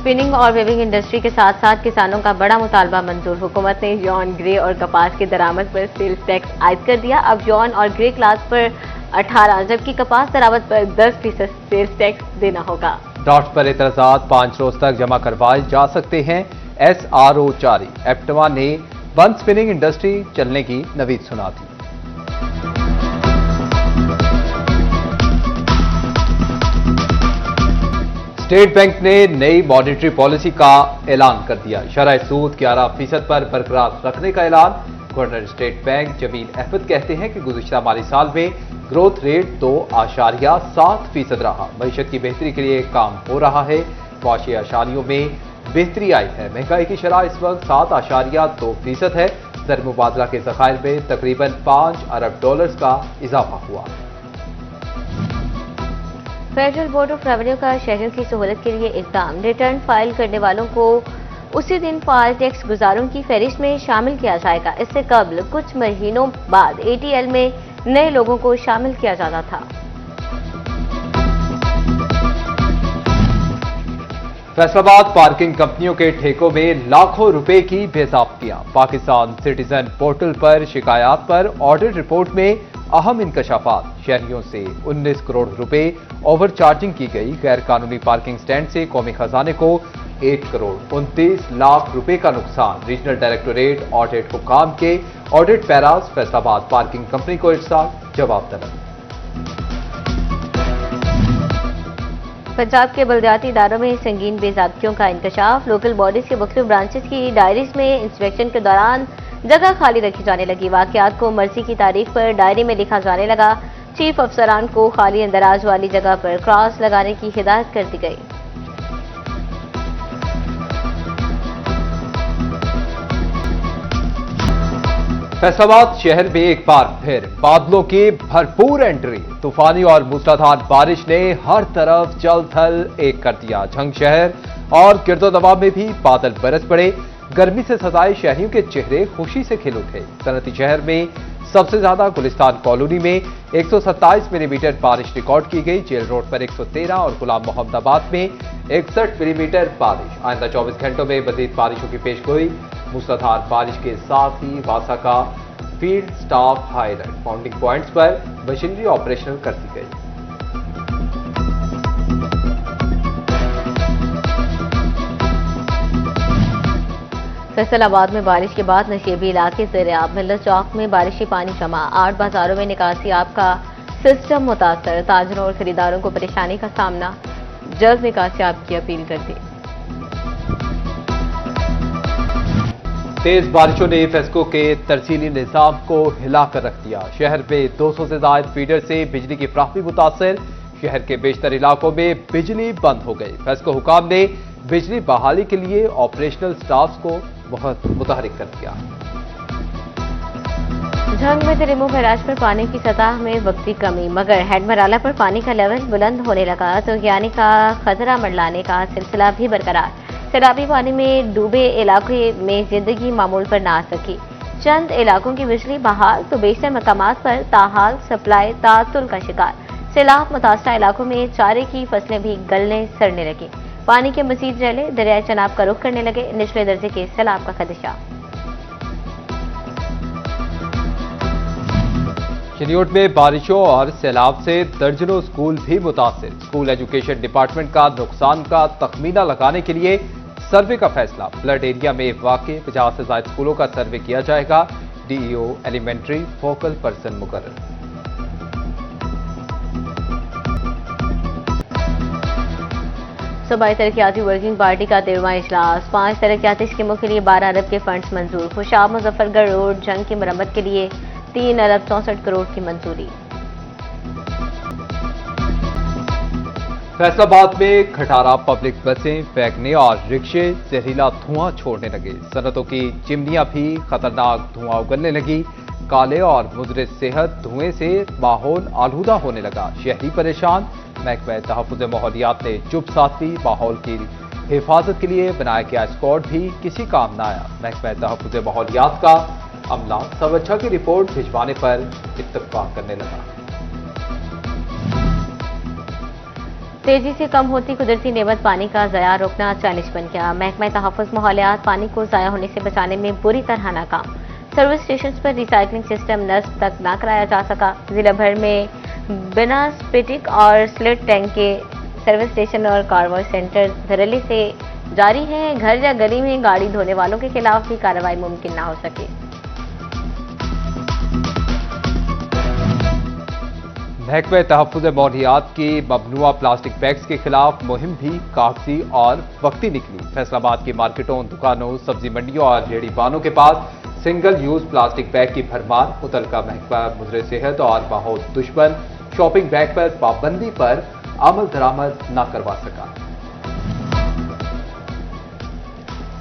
Spinning और waving industry के साथ साथ किसानों का बड़ा मुतालबा मंजूर। हुकूमत ने यौन, ग्रे और कपास की दरामद पर सेल्स टैक्स आयद कर दिया। अब यौन और ग्रे क्लास पर 18 जबकि कपास दरामद पर 10% सेल्स टैक्स देना होगा। ड्राफ्ट पर एतराजात 5 रोज तक जमा करवाए जा सकते हैं। SRO जारी। एप्टवा ने बंद स्पिनिंग इंडस्ट्री चलने की नवीद सुना दी। स्टेट बैंक ने नई मॉनेटरी पॉलिसी का ऐलान कर दिया। शरह सूद 11% पर बरकरार रखने का ऐलान। Governor state bank Jameel Ahmed कहते हैं कि गुज़िश्ता माली साल में ग्रोथ रेट 2.7% रहा। मईशत की बेहतरी के लिए काम हो रहा है। मुआशी आशारियों में बेहतरी आई है। महंगाई की शरह इस वक्त 7.2% है। ज़र मुबादला के ज़खायर में तकरीबन $5 अरब का इजाफा हुआ। फेडरल बोर्ड ऑफ रेवेन्यू का शहरियों की सहूलत के लिए इकदाम। रिटर्न फाइल करने वालों को उसी दिन फाल टैक्स गुजारों की फहरिस्त में शामिल किया जाएगा। इससे कबल कुछ महीनों बाद ATL में नए लोगों को शामिल किया जाता था। फैसलाबाद पार्किंग कंपनियों के ठेकों में लाखों रुपए की बेज़ाब्तियां। पाकिस्तान सिटीजन पोर्टल पर शिकायत पर ऑडिट रिपोर्ट में अहम इंकशाफात। शहरियों से 19 करोड़ रुपए ओवर चार्जिंग की गई। गैर कानूनी पार्किंग स्टैंड से कौमी खजाने को 1 करोड़ 29 लाख रुपए का नुकसान। रीजनल डायरेक्टोरेट ऑडिट हुकाम के audit paras. Faisalabad parking company को इरसाल जवाब तलब। पंजाब के बल्दियाती इदारों में संगीन बेज़ाब्तियों का इंकशाफ। लोकल बॉडीज के मुख्तलिफ ब्रांचेस की डायरीज में इंस्पेक्शन के दौरान जगह खाली रखी जाने लगी। वाकयात को मर्जी की तारीख पर डायरी में लिखा जाने लगा। चीफ अफसरान को खाली अंदराज वाली जगह पर क्रॉस लगाने की हिदायत कर दी गई। फैसलाबाद शहर में एक बार फिर बादलों की भरपूर एंट्री। तूफानी और मूसलाधार बारिश ने हर तरफ जल थल एक कर दिया। झंग शहर और गिरदोनवा में भी बादल बरस पड़े। गर्मी से सताए शहरियों के चेहरे खुशी से खिल उठे। सनती शहर में सबसे ज्यादा गुलिस्तान कॉलोनी में 127 मिलीमीटर बारिश रिकॉर्ड की गई। जेल रोड पर 113 और गुलाम मोहम्मदाबाद में 61 मिलीमीटर बारिश। आइंदा 24 घंटों में मजीद बारिशों की पेशगोई। मूसलाधार बारिश के साथ ही वासा का field staff high alert. Mounting points पर मशीनरी ऑपरेशनल कर दी गई। फैसलाबाद में बारिश के बाद नशेबी इलाके ज़ेर-ए-आब। मिल्लत चौक में बारिशी पानी जमा। 8 बाजारों में निकासी आब का सिस्टम मुतासर। ताजरों और खरीदारों को परेशानी का सामना। जल्द निकासी आब की अपील कर दी। तेज बारिशों ने फेस्को के तरसीली निजाम को हिलाकर रख दिया। शहर में 200 से ज्यादा फीडर से बिजली की फ्राहमी मुतासर। शहर के बेशतर इलाकों में बिजली बंद हो गई। फेस्को हुकाम ने बिजली बहाली के लिए ऑपरेशनल स्टाफ को मुतहरिक कर दिया। झंग में तिरिमो बैराज पर पानी की सतह में वक्ती कमी, मगर हेडमराला पर पानी का लेवल बुलंद होने लगा तो यानी का खतरा मंडलाने का सिलसिला भी बरकरार। सैलाबी पानी में डूबे इलाके में जिंदगी मामूल पर ना आ सकी। चंद इलाकों की बिजली बहाल तो बेशतर मकामात पर ताहाल सप्लाई तातुल का शिकार। सैलाब मुतासरा इलाकों में चारे की फसलें भी गलने सड़ने लगी। पानी के मजीद रैले दरियाए चनाब का रुख करने लगे। निचले दर्जे के सैलाब का खदशा। चिनियोट में बारिशों और सैलाब से दर्जनों स्कूल भी मुतासिर। स्कूल एजुकेशन डिपार्टमेंट का नुकसान का तखमीना लगाने के लिए सर्वे का फैसला। फ्लड एरिया में वाक़ई 50 से ज्यादा स्कूलों का सर्वे किया जाएगा। DEO एलिमेंट्री फोकल पर्सन मुकर्रर। सूबाई तरक्याती वर्किंग पार्टी का 13वां इजलास। 5 तरक्याती स्कीमों के लिए 12 अरब के फंड्स मंजूर। खुशाब मुजफ्फरगढ़ रोड जंग की मरम्मत के लिए 3 अरब 64 करोड़ की मंजूरी। फैसलाबाद में खटारा पब्लिक बसें फेंकने और रिक्शे जहरीला धुआं छोड़ने लगे। सनतों की चिमनियां भी खतरनाक धुआं उगलने लगी। काले और मुजरे सेहत धुएं से माहौल आलूदा होने लगा। शहरी परेशान। महकमा तहफ़्फ़ुज़ माहौलियात ने चुप साथ दी। माहौल की हिफाजत के लिए बनाया गया स्क्वाड भी किसी काम न आया। महकमा तहफ़्फ़ुज़ माहौलियात का अमला सवच्छा की रिपोर्ट भिजवाने पर इत्तफाक करने लगा। तेजी से कम होती कुदरती नेमत पानी का ज़या रोकना चैलेंज बन गया। महकमा तहफ़्फ़ुज़ माहौलियात पानी को ज़ाया होने से बचाने में बुरी तरह नाकाम। सर्विस स्टेशन पर रिसाइकलिंग सिस्टम नस्ब तक न कराया जा सका। जिला भर में बिना स्पिटिक और स्लिट टैंक के सर्विस स्टेशन और कार वॉश सेंटर धड़ल्ले से जारी है। घर या गली में गाड़ी धोने वालों के खिलाफ भी कार्रवाई मुमकिन न हो सके। महकमे तहफ़्फ़ुज़ माहौलियात की ममनुआ प्लास्टिक बैग्स के खिलाफ मुहिम भी कागजी और वक्ती निकली। फैसलाबाद की मार्केटों, दुकानों, सब्जी मंडियों और रेहड़ी बानों के पास सिंगल यूज प्लास्टिक बैग की भरमार। मुतलका महकमा मुद्रे सेहत और माहौल दुश्मन शॉपिंग बैग पर पाबंदी पर अमल दरामद न करवा सका।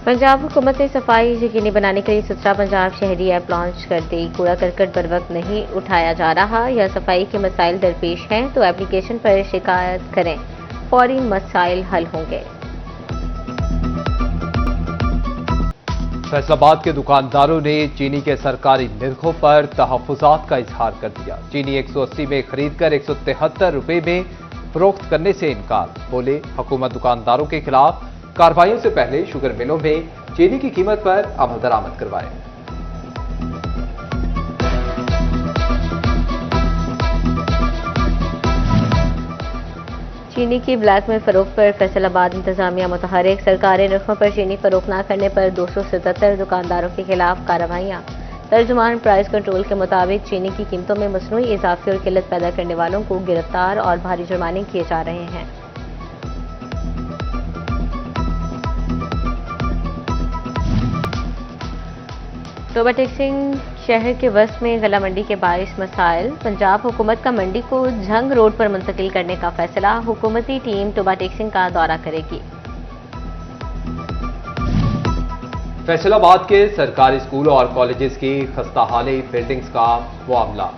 पंजाब हुकूमत ने सफाई यकीनी बनाने के लिए स्वच्छता पंजाब शहरी ऐप लॉन्च कर दी। कूड़ा करकट बर वक्त नहीं उठाया जा रहा या सफाई के मसाइल दरपेश हैं तो एप्लीकेशन पर शिकायत करें, फौरी मसाइल हल होंगे। फैसलाबाद के दुकानदारों ने चीनी के सरकारी निर्खों पर तहफ़्फ़ुज़ात का इजहार कर दिया। चीनी 180 में खरीदकर 173 रुपए में फरोख्त करने से इनकार। बोले, हुकूमत दुकानदारों के खिलाफ कार्रवाइयों से पहले शुगर मिलों में चीनी की कीमत पर अमल दरामद करवाए। चीनी की ब्लैक में फरोख्त पर फैसलाबाद इंतजामिया मुतहरिक। सरकारी नरखों पर चीनी फरोख्त न करने पर 277 दुकानदारों के खिलाफ कार्रवाइयां। तर्जुमान प्राइस कंट्रोल के मुताबिक चीनी की कीमतों में मसनूई इजाफे और किल्लत पैदा करने वालों को गिरफ्तार और भारी जुर्माने किए जा रहे हैं। टोबा टेक्सिंग शहर के वस्त में गला मंडी के 22 मसाइल। पंजाब हुकूमत का मंडी को झंग रोड पर मुंतकिल करने का फैसला। हुकूमती टीम टोबा टेक्सिंग का दौरा करेगी। फैसलाबाद के सरकारी स्कूल और कॉलेजेस की खस्ताहाली बिल्डिंग्स का मामला।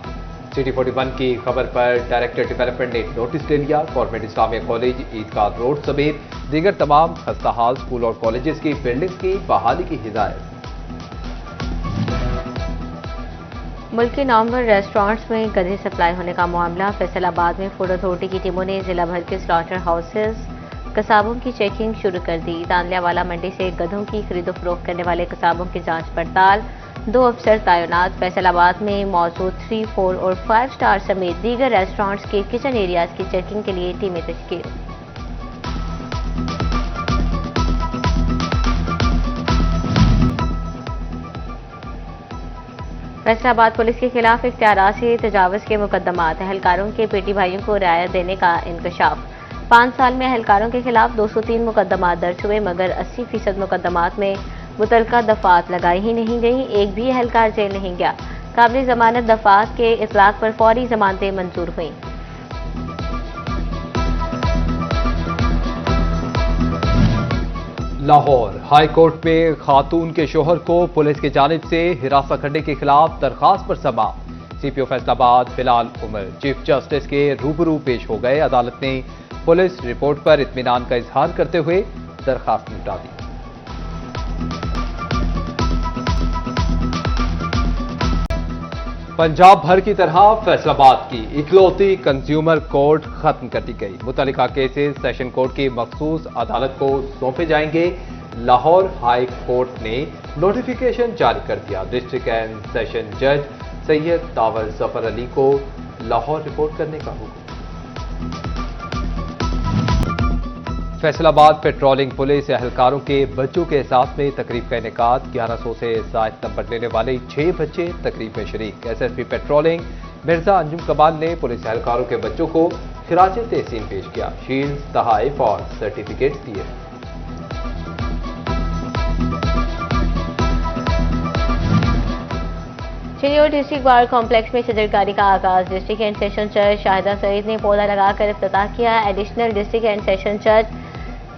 सिटी 41 की खबर पर डायरेक्टर डेवलपमेंट ने नोटिस ले लिया। गवर्नमेंट इस्लामिया कॉलेज, ईदगाह रोड समेत दीगर तमाम खस्ताहाल स्कूल और कॉलेजेस की बिल्डिंग्स की बहाली की हिदायत। मुल्क के नवंबर रेस्टोरेंट्स में गधे सप्लाई होने का मामला। फैसलाबाद में फूड अथॉरिटी की टीमों ने जिला भर के स्लॉटर हाउसेस कसाबों की चेकिंग शुरू कर दी। तांलियावाला मंडी से गधों की खरीदो फरोख्त करने वाले कसाबों की जांच पड़ताल। 2 अफसर तैनात। फैसलाबाद में मौजूद 3, 4 और 5 स्टार समेत दीगर रेस्टोरेंट्स के किचन एरियाज की चेकिंग के लिए टीमें तश्कील। फैसलाबाद पुलिस के खिलाफ इख्तियारात से तजावुज़ के मुकदमात। अहलकारों के बेटी भाइयों को रियायत देने का इंकशाफ। 5 साल में अहलकारों के खिलाफ 203 मुकदमात दर्ज हुए, मगर 80% मुकदमात में मुतलका दफात लगाई ही नहीं गई। एक भी अहलकार जेल नहीं गया। काबिल जमानत दफात के इतलाक पर फौरी जमानतें मंजूर हुई। लाहौर हाई कोर्ट में खातून के शोहर को पुलिस की जानिब से हिरासत करने के खिलाफ दरखास्त पर समाअत। CPO Faisalabad Bilal Umar chief justice के रूबरू पेश हो गए। अदालत ने पुलिस रिपोर्ट पर इत्मीनान का इजहार करते हुए दरखास्त निपटा दी। पंजाब भर की तरह फैसलाबाद की इकलौती कंज्यूमर कोर्ट खत्म कर दी गई। मुतल्लिका केसेस सेशन कोर्ट की मखसूस अदालत को सौंपे जाएंगे। लाहौर हाई कोर्ट ने नोटिफिकेशन जारी कर दिया। डिस्ट्रिक्ट एंड सेशन जज सैयद तावर जफर अली को लाहौर रिपोर्ट करने का हुक्म। फैसलाबाद पेट्रोलिंग पुलिस एहलकारों के बच्चों के एहसास में तकरीब का इनेकाद। 1100 से जायद नंबर लेने वाले 6 बच्चे तकरीब में शरीक। एसएसपी पेट्रोलिंग मिर्जा अंजुम कमाल ने पुलिस एहलकारों के बच्चों को खिराज तहसीन पेश किया। शील्ड, तहाइफ और सर्टिफिकेट दिए। चिन्योर डिस्ट्रिक्ट बार कॉम्प्लेक्स में शजरकारी का आगाज। डिस्ट्रिक्ट एंड सेशन जज शाहिदा सईद ने पौधा लगाकर इफ्तिताह किया। एडिशनल डिस्ट्रिक्ट एंड सेशन जज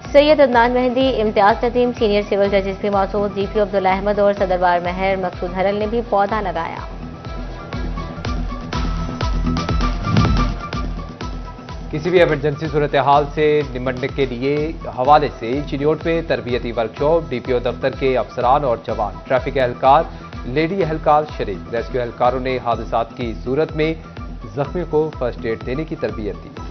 सैयद अदनान मेहंदी, इम्तियाज नदीम, सीनियर सिविल जजेस भी मौजूद। डीपीओ अब्दुल्ला अहमद और सदर बार महर मकसूद हरल ने भी पौधा लगाया। किसी भी इमरजेंसी सूरत हाल से निपटने के लिए हवाले से चिन्योट में तरबियती वर्कशॉप। डीपीओ दफ्तर के अफसरान और जवान, ट्रैफिक एहलकार, लेडी एहलकार शरीक। रेस्क्यू एहलकारों ने हादसात की सूरत में जख्मियों को फर्स्ट एड देने की तरबियत दी।